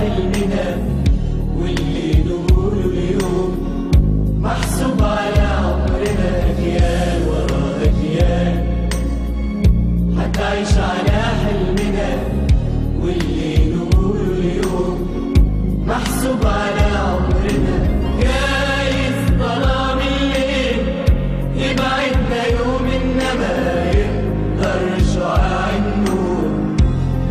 حلمنا واللي نقوله اليوم محسوب على عمرنا، أجيال ورا أجيال هتعيش على حلمنا واللي نقوله اليوم محسوب على عمرنا. جايز ظلام الليل يبعدنا يوم، إنما يقدر شعاع النور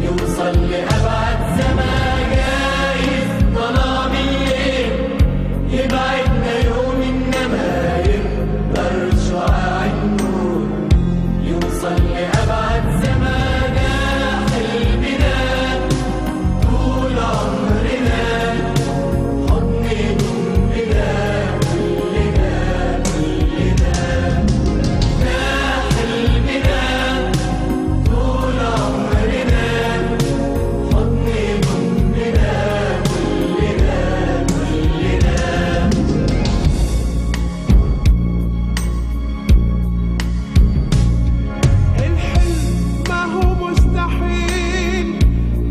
يوصل لأبعد زمان. جايز ظلام الليل يبعدنا يوم، إنما يقدر شعاع النور يوصل لأبعد زمان. حلمنا طول عمرنا حضن يضمنا كلنا كلنا. حلمنا طول عمرنا حضن يضمنا كلنا كلنا. الحلم ما هو مستحيل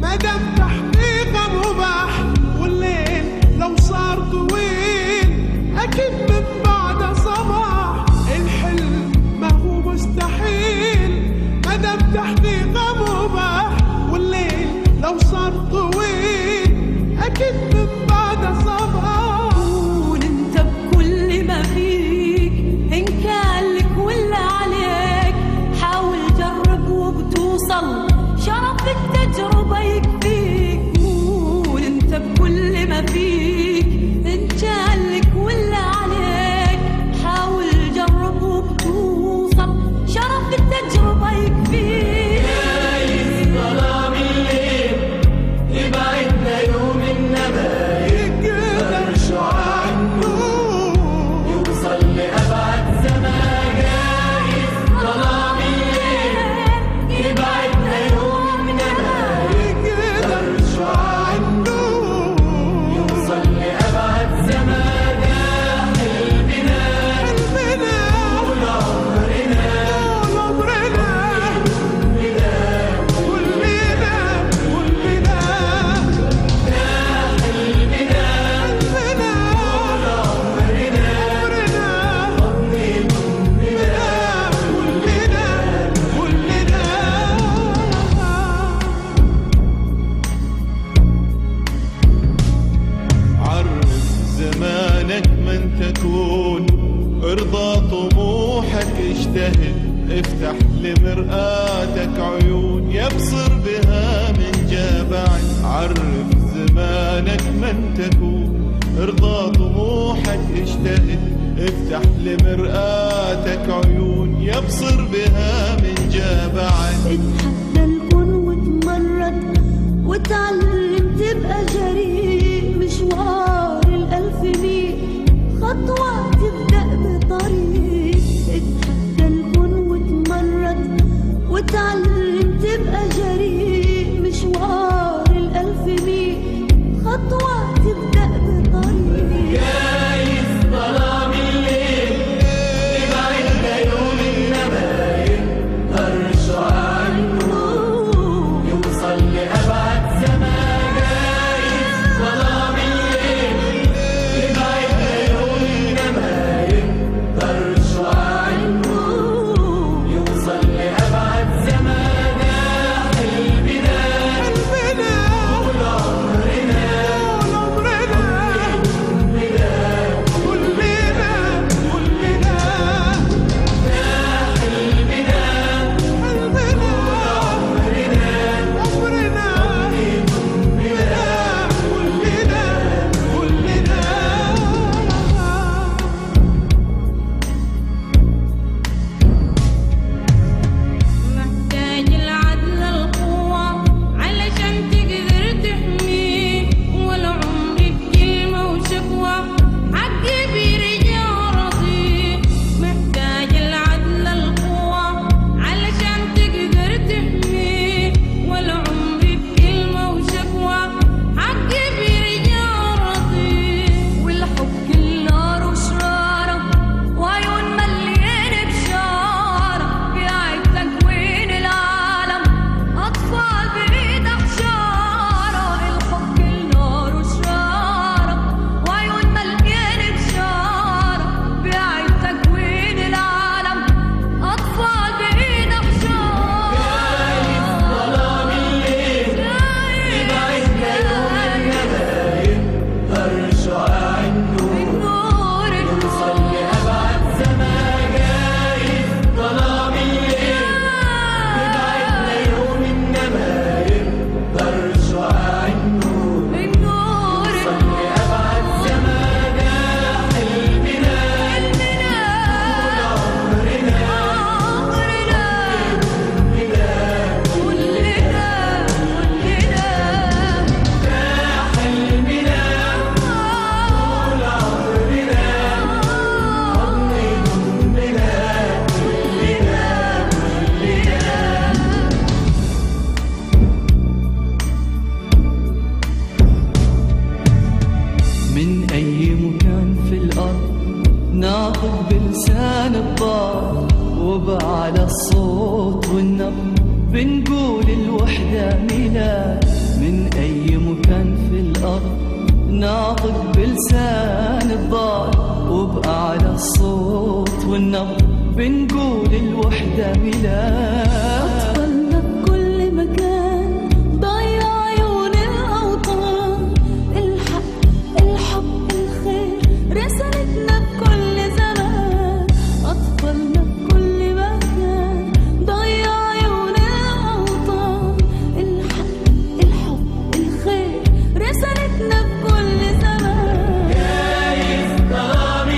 مادام تحقيقه مباح، والليل لو صار طويل اكيد من بعد صباح. الحلم ما هو مستحيل مادام تحقيقه مباح، والليل لو صار طويل اكيد من بعد صباح. كون انت بكل ما فيك، ان كان لك ولا عليك حاول جرب وبتوصل، شرف التجربة يكفيك. كون انت بكل ما فيك، ان كان لك ولا عليك حاول جرب وبتوصل، شرف التجربة يكفيك. جايز ظلام الليل يبعدنا يوم، إنما يقدر شعاع النور يوصل لأبعد زمان. جايز ظلام الليل يبعدنا يوم، إنما يقدر شعاع النور يوصل لأبعد زمان. حلمنا طول عمرنا عرف زمانك من تكون، ارضى طموحك اجتهد، افتح لمرآتك عيون يبصر بها من جابعك. عرف زمانك من تكون، ارضى طموحك اجتهد، افتح لمرآتك عيون يبصر بها من جابعك. اتحدى الكون واتمرد وتعلم تبقى جريء، مشوار الألف ميل خطوة تبدأ بطريق. اتحدى الكون واتمرد وتعلم تبقى جريء، مشوار الألف ميل خطوة تبدأ بطريق. جايز ظلام الليل يبعدنا يوم، إنما يقدر شعاع النور يوصل لأبعد زمان. جايز وبعلى الصوت والنبض بنقول الوحدة ميلاد. من أي مكان في الأرض ناطق بلسان الضال، وبأعلى الصوت والنبض بنقول الوحدة ميلاد. أطفالنا بكل مكان ضايع عيون الأوطان، الحق الحب الخير رسالتنا بكل زمان. أطفالنا بكل مكان ضايع عيون الأوطان، الحق الحب الخير رسالتنا بكل زمان. جايز ظلام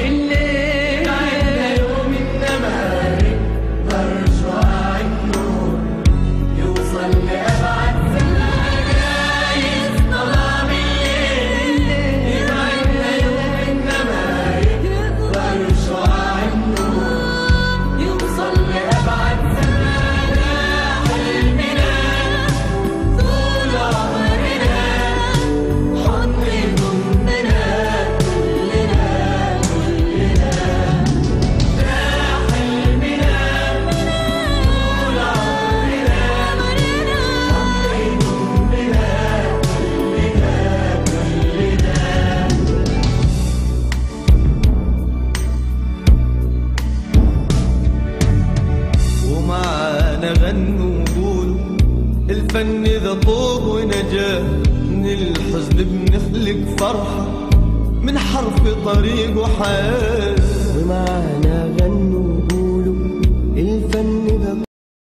الليل عنا يوم النمار، نقدر شعاع النور يوصل لأبعد زمان. جايز ظلام الليل عنا يوم النمار، نقدر شعاع النور يوصل لأبعد زمان. حلمنا طول عمرنا حضن ضمنا كلنا كلنا. ده حلمنا طول عمرنا حضن ضمنا ومعانا غنوا وقولوا الفن ذا طوب ونجاة، من الحزن بنخلق فرحة، من حرف طريق وحياة. ومعانا